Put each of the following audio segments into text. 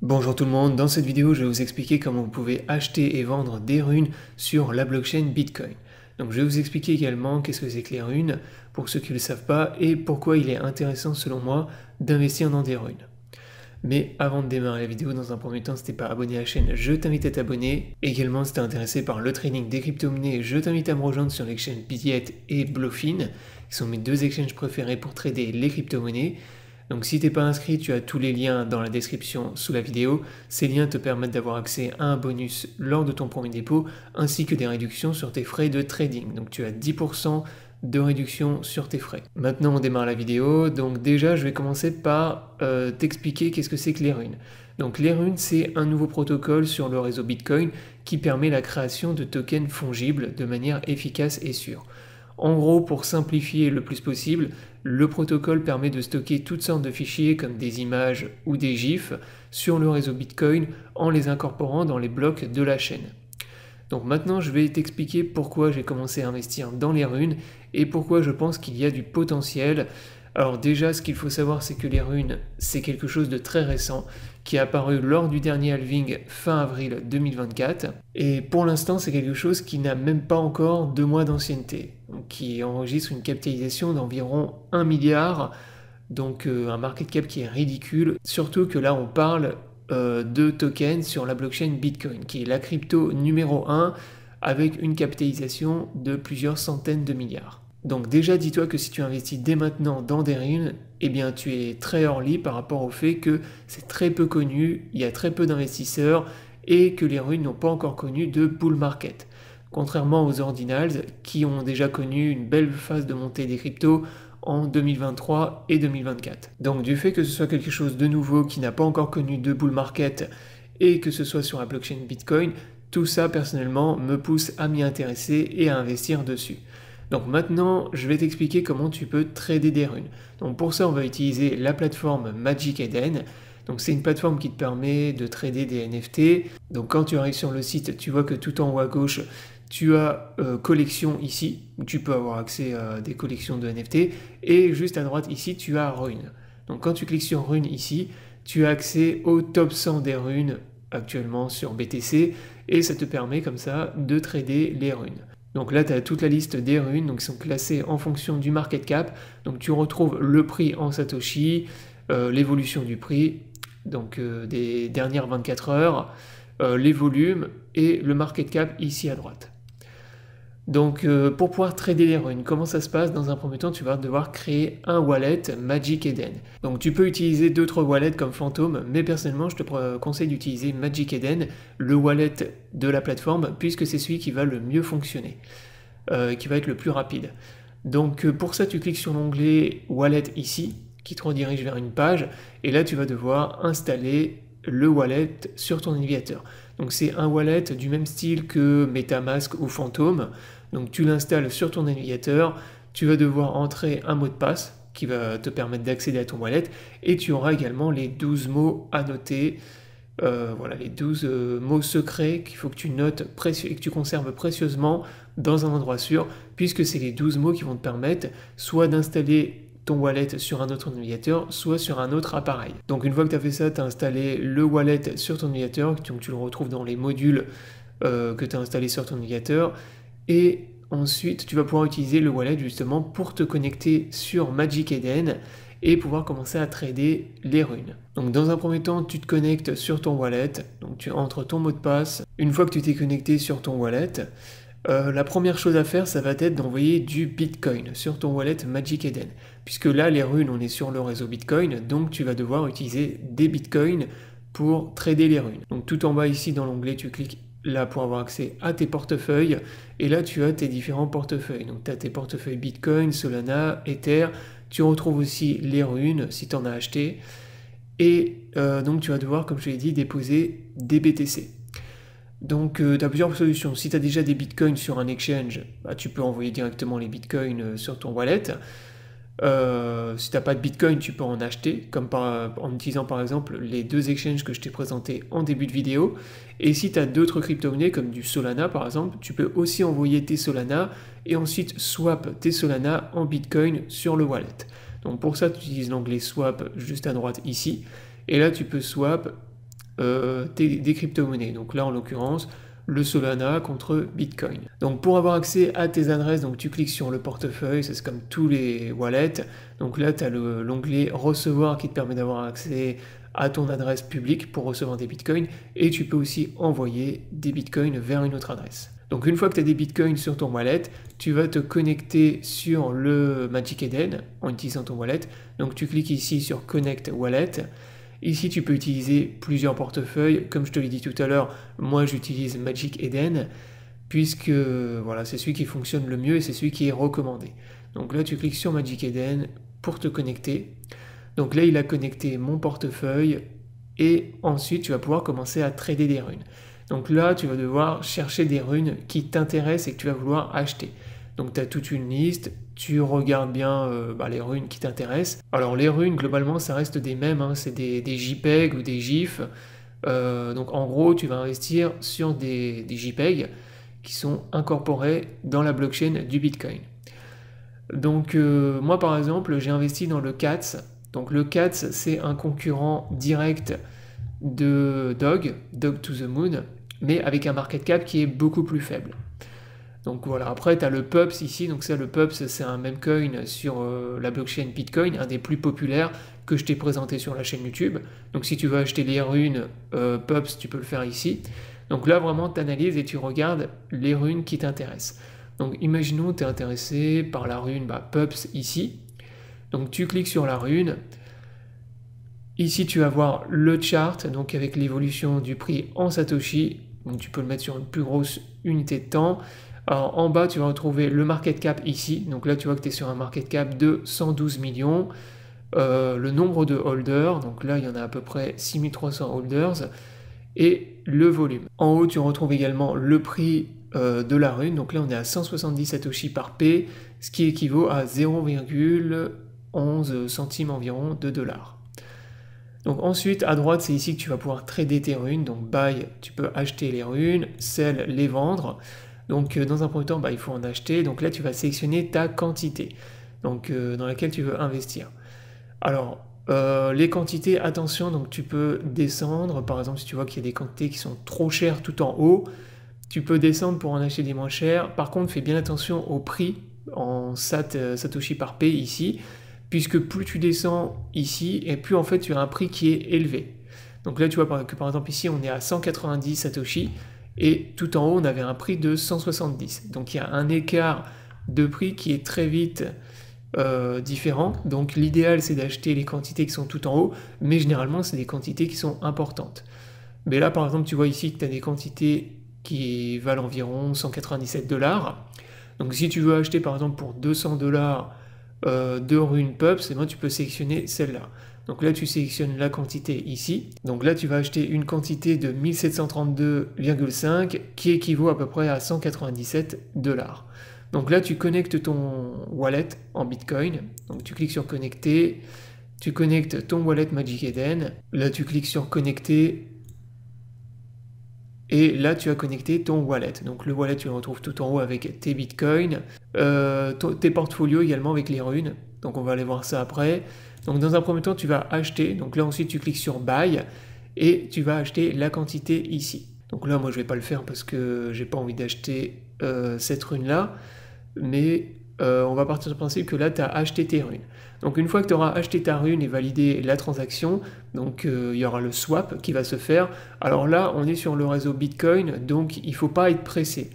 Bonjour tout le monde, dans cette vidéo je vais vous expliquer comment vous pouvez acheter et vendre des runes sur la blockchain Bitcoin. Donc je vais vous expliquer également qu'est-ce que c'est que les runes, pour ceux qui ne le savent pas, et pourquoi il est intéressant selon moi d'investir dans des runes. Mais avant de démarrer la vidéo, dans un premier temps, si t'es pas abonné à la chaîne, je t'invite à t'abonner. Également, si t'es intéressé par le trading des crypto-monnaies, je t'invite à me rejoindre sur les chaînes Bitget et Bluefin, qui sont mes deux exchanges préférés pour trader les crypto-monnaies. Donc si t'es pas inscrit, tu as tous les liens dans la description sous la vidéo. Ces liens te permettent d'avoir accès à un bonus lors de ton premier dépôt, ainsi que des réductions sur tes frais de trading. Donc tu as 10% de réduction sur tes frais. Maintenant on démarre la vidéo, donc déjà je vais commencer par t'expliquer qu'est-ce que c'est que les runes. Donc les runes, c'est un nouveau protocole sur le réseau Bitcoin qui permet la création de tokens fongibles de manière efficace et sûre. En gros, pour simplifier le plus possible, le protocole permet de stocker toutes sortes de fichiers comme des images ou des GIFs sur le réseau Bitcoin en les incorporant dans les blocs de la chaîne. Donc maintenant, je vais t'expliquer pourquoi j'ai commencé à investir dans les runes et pourquoi je pense qu'il y a du potentiel. Alors déjà, ce qu'il faut savoir, c'est que les runes, c'est quelque chose de très récent qui est apparu lors du dernier halving fin avril 2024. Et pour l'instant, c'est quelque chose qui n'a même pas encore 2 mois d'ancienneté, qui enregistre une capitalisation d'environ 1 milliard, donc un market cap qui est ridicule. Surtout que là, on parle de tokens sur la blockchain Bitcoin, qui est la crypto numéro 1 avec une capitalisation de plusieurs centaines de milliards. Donc déjà, dis-toi que si tu investis dès maintenant dans des runes, eh bien tu es très early par rapport au fait que c'est très peu connu, il y a très peu d'investisseurs et que les runes n'ont pas encore connu de bull market. Contrairement aux ordinals qui ont déjà connu une belle phase de montée des cryptos en 2023 et 2024. Donc du fait que ce soit quelque chose de nouveau qui n'a pas encore connu de bull market et que ce soit sur la blockchain Bitcoin, tout ça personnellement me pousse à m'y intéresser et à investir dessus. Donc maintenant, je vais t'expliquer comment tu peux trader des runes. Donc pour ça, on va utiliser la plateforme Magic Eden. Donc c'est une plateforme qui te permet de trader des NFT. Donc quand tu arrives sur le site, tu vois que tout en haut à gauche, tu as collection ici, où tu peux avoir accès à des collections de NFT. Et juste à droite ici, tu as runes. Donc quand tu cliques sur runes ici, tu as accès au top 100 des runes actuellement sur BTC. Et ça te permet comme ça de trader les runes. Donc là, tu as toute la liste des runes, donc qui sont classées en fonction du market cap. Donc tu retrouves le prix en Satoshi, l'évolution du prix, donc des dernières 24 heures, les volumes et le market cap ici à droite. Donc pour pouvoir trader les runes, comment ça se passe? Dans un premier temps, tu vas devoir créer un wallet Magic Eden. Donc tu peux utiliser d'autres wallets comme Phantom, mais personnellement je te conseille d'utiliser Magic Eden, le wallet de la plateforme, puisque c'est celui qui va le mieux fonctionner, qui va être le plus rapide. Donc pour ça, tu cliques sur l'onglet Wallet ici, qui te redirige vers une page, et là tu vas devoir installer le wallet sur ton navigateur. Donc c'est un wallet du même style que MetaMask ou Phantom. Donc tu l'installes sur ton navigateur, tu vas devoir entrer un mot de passe qui va te permettre d'accéder à ton wallet et tu auras également les 12 mots à noter. Voilà, les 12 mots secrets qu'il faut que tu notes et que tu conserves précieusement dans un endroit sûr, puisque c'est les 12 mots qui vont te permettre soit d'installer ton wallet sur un autre navigateur, soit sur un autre appareil. Donc une fois que tu as fait ça, tu as installé le wallet sur ton navigateur, donc tu le retrouves dans les modules que tu as installés sur ton navigateur, et ensuite tu vas pouvoir utiliser le wallet justement pour te connecter sur Magic Eden et pouvoir commencer à trader les runes. Donc dans un premier temps, tu te connectes sur ton wallet, donc tu entres ton mot de passe. Une fois que tu t'es connecté sur ton wallet, la première chose à faire, ça va être d'envoyer du Bitcoin sur ton wallet Magic Eden. Puisque là, les runes, on est sur le réseau Bitcoin, donc tu vas devoir utiliser des Bitcoins pour trader les runes. Donc tout en bas ici dans l'onglet, tu cliques là pour avoir accès à tes portefeuilles. Et là, tu as tes différents portefeuilles. Donc tu as tes portefeuilles Bitcoin, Solana, Ether. Tu retrouves aussi les runes si tu en as acheté. Et donc tu vas devoir, comme je l'ai dit, déposer des BTC. Donc tu as plusieurs solutions. Si tu as déjà des bitcoins sur un exchange, bah, tu peux envoyer directement les bitcoins sur ton wallet. Si tu n'as pas de bitcoin, tu peux en acheter, comme en utilisant par exemple les deux exchanges que je t'ai présentés en début de vidéo. Et si tu as d'autres crypto-monnaies comme du Solana par exemple, tu peux aussi envoyer tes Solana et ensuite swap tes Solana en bitcoin sur le wallet. Donc pour ça, tu utilises l'onglet swap juste à droite ici. Et là, tu peux swap des crypto-monnaies. Donc là, en l'occurrence, le Solana contre Bitcoin. Donc pour avoir accès à tes adresses, donc tu cliques sur le portefeuille, c'est comme tous les wallets. Donc là, tu as l'onglet recevoir qui te permet d'avoir accès à ton adresse publique pour recevoir des bitcoins, et tu peux aussi envoyer des bitcoins vers une autre adresse. Donc une fois que tu as des bitcoins sur ton wallet, tu vas te connecter sur le Magic Eden en utilisant ton wallet. Donc tu cliques ici sur Connect Wallet. Ici, tu peux utiliser plusieurs portefeuilles. Comme je te l'ai dit tout à l'heure, moi j'utilise Magic Eden puisque voilà, c'est celui qui fonctionne le mieux et c'est celui qui est recommandé. Donc là, tu cliques sur Magic Eden pour te connecter. Donc là, il a connecté mon portefeuille et ensuite, tu vas pouvoir commencer à trader des runes. Donc là, tu vas devoir chercher des runes qui t'intéressent et que tu vas vouloir acheter. Donc tu as toute une liste, tu regardes bien les runes qui t'intéressent. Alors les runes, globalement, ça reste des mêmes, hein, c'est des JPEG ou des GIFs. Donc en gros, tu vas investir sur des JPEG qui sont incorporés dans la blockchain du Bitcoin. Donc moi, par exemple, j'ai investi dans le CATS. Donc le CATS, c'est un concurrent direct de Dog to the Moon, mais avec un market cap qui est beaucoup plus faible. Donc voilà, après tu as le PUPS ici, donc ça le PUPS c'est un meme coin sur la blockchain Bitcoin, un des plus populaires que je t'ai présenté sur la chaîne YouTube. Donc si tu veux acheter les runes PUPS, tu peux le faire ici. Donc là vraiment tu analyses et tu regardes les runes qui t'intéressent. Donc imaginons tu es intéressé par la rune PUPS ici. Donc tu cliques sur la rune. Ici tu vas voir le chart, donc avec l'évolution du prix en Satoshi. Donc tu peux le mettre sur une plus grosse unité de temps. Alors, en bas, tu vas retrouver le market cap ici. Donc là, tu vois que tu es sur un market cap de 112 millions. Le nombre de holders, donc là, il y en a à peu près 6300 holders. Et le volume. En haut, tu retrouves également le prix de la rune. Donc là, on est à 170 Satoshi par P, ce qui équivaut à 0,11 centimes environ de dollars. Donc ensuite, à droite, c'est ici que tu vas pouvoir trader tes runes. Donc buy, tu peux acheter les runes, sell, les vendre. Donc dans un premier temps, il faut en acheter. Donc là, tu vas sélectionner ta quantité donc, dans laquelle tu veux investir. Alors, les quantités, attention, donc tu peux descendre. Par exemple, si tu vois qu'il y a des quantités qui sont trop chères tout en haut, tu peux descendre pour en acheter des moins chères. Par contre, fais bien attention au prix en Satoshi par P ici, puisque plus tu descends ici, et plus en fait tu as un prix qui est élevé. Donc là, tu vois que par exemple ici, on est à 190 Satoshi, et tout en haut, on avait un prix de 170. Donc il y a un écart de prix qui est très vite différent. Donc l'idéal, c'est d'acheter les quantités qui sont tout en haut, mais généralement, c'est des quantités qui sont importantes. Mais là, par exemple, tu vois ici que tu as des quantités qui valent environ 197 $. Donc si tu veux acheter, par exemple, pour 200 $, de runes PUPS, et moi tu peux sélectionner celle-là. Donc là tu sélectionnes la quantité ici. Donc là tu vas acheter une quantité de 1732,5 qui équivaut à peu près à 197 $. Donc là tu connectes ton wallet en Bitcoin. Donc tu cliques sur connecter, tu connectes ton wallet Magic Eden. Là tu cliques sur connecter. Et là, tu as connecté ton wallet. Donc le wallet, tu le retrouves tout en haut avec tes bitcoins, tes portfolios également avec les runes. Donc on va aller voir ça après. Donc dans un premier temps, tu vas acheter. Donc là ensuite, tu cliques sur Buy et tu vas acheter la quantité ici. Donc là, moi, je ne vais pas le faire parce que j'ai pas envie d'acheter cette rune-là. Mais on va partir du principe que là, tu as acheté tes runes. Donc une fois que tu auras acheté ta rune et validé la transaction, donc il y aura le swap qui va se faire. Alors là, on est sur le réseau Bitcoin, donc il ne faut pas être pressé.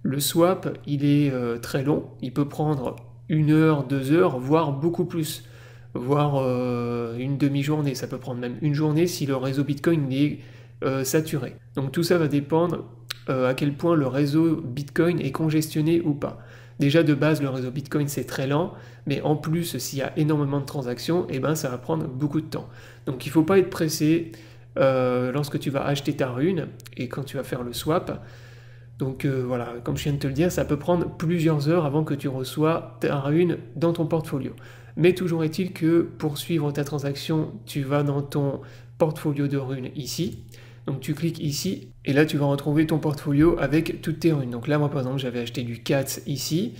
Le swap, il est très long, il peut prendre 1 heure, 2 heures, voire beaucoup plus, voire une demi-journée, ça peut prendre même une journée si le réseau Bitcoin est saturé. Donc tout ça va dépendre à quel point le réseau Bitcoin est congestionné ou pas. Déjà de base, le réseau Bitcoin c'est très lent, mais en plus s'il y a énormément de transactions, ça va prendre beaucoup de temps. Donc il ne faut pas être pressé lorsque tu vas acheter ta rune et quand tu vas faire le swap. Donc voilà, comme je viens de te le dire, ça peut prendre plusieurs heures avant que tu reçois ta rune dans ton portfolio. Mais toujours est-il que pour suivre ta transaction, tu vas dans ton portfolio de runes ici. Donc tu cliques ici et là tu vas retrouver ton portfolio avec toutes tes runes. Donc là moi par exemple j'avais acheté du CATS ici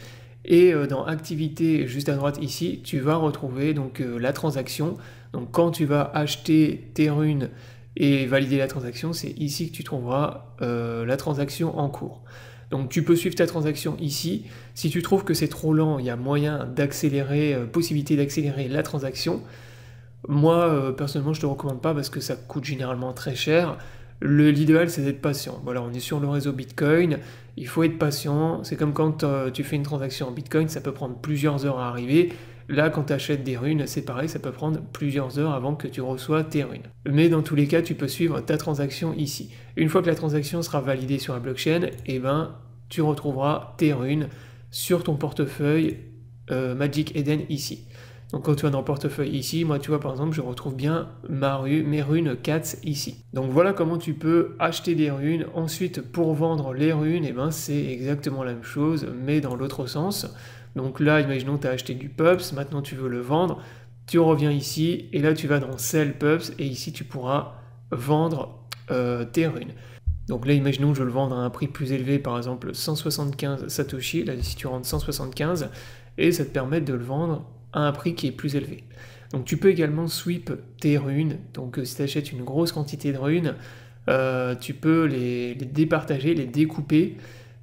et dans activité juste à droite ici tu vas retrouver donc la transaction. Donc quand tu vas acheter tes runes et valider la transaction, c'est ici que tu trouveras la transaction en cours. Donc tu peux suivre ta transaction ici. Si tu trouves que c'est trop lent, il y a moyen d'accélérer, possibilité d'accélérer la transaction. Moi, personnellement, je ne te recommande pas parce que ça coûte généralement très cher. L'idéal, c'est d'être patient. Voilà, on est sur le réseau Bitcoin, il faut être patient. C'est comme quand tu fais une transaction en Bitcoin, ça peut prendre plusieurs heures à arriver. Là, quand tu achètes des runes, c'est pareil, ça peut prendre plusieurs heures avant que tu reçois tes runes. Mais dans tous les cas, tu peux suivre ta transaction ici. Une fois que la transaction sera validée sur la blockchain, eh ben, tu retrouveras tes runes sur ton portefeuille Magic Eden ici. Donc quand tu vas dans le portefeuille ici, moi tu vois par exemple je retrouve bien mes runes CATS ici. Donc voilà comment tu peux acheter des runes. Ensuite pour vendre les runes, et ben c'est exactement la même chose mais dans l'autre sens. Donc là imaginons que tu as acheté du PUPS, maintenant tu veux le vendre, tu reviens ici et là tu vas dans Sell PUPS et ici tu pourras vendre tes runes. Donc là imaginons que je veux le vendre à un prix plus élevé, par exemple 175 Satoshi, là si tu rentres 175 et ça te permet de le vendre à un prix qui est plus élevé. Donc tu peux également sweep tes runes, donc si tu achètes une grosse quantité de runes, tu peux les départager, les découper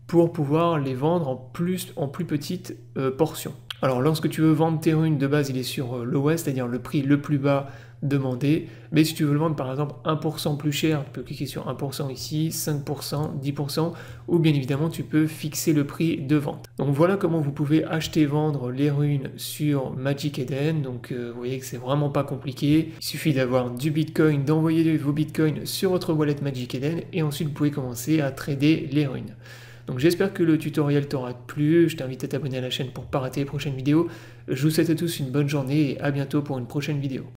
pour pouvoir les vendre en plus petites portions. Alors lorsque tu veux vendre tes runes, de base il est sur lowest, c'est-à-dire le prix le plus bas demandé, mais si tu veux le vendre par exemple 1% plus cher, tu peux cliquer sur 1% ici, 5%, 10%, ou bien évidemment tu peux fixer le prix de vente. Donc voilà comment vous pouvez acheter et vendre les runes sur Magic Eden, donc vous voyez que c'est vraiment pas compliqué, il suffit d'avoir du Bitcoin, d'envoyer vos Bitcoins sur votre wallet Magic Eden, et ensuite vous pouvez commencer à trader les runes. Donc j'espère que le tutoriel t'aura plu, je t'invite à t'abonner à la chaîne pour ne pas rater les prochaines vidéos. Je vous souhaite à tous une bonne journée et à bientôt pour une prochaine vidéo.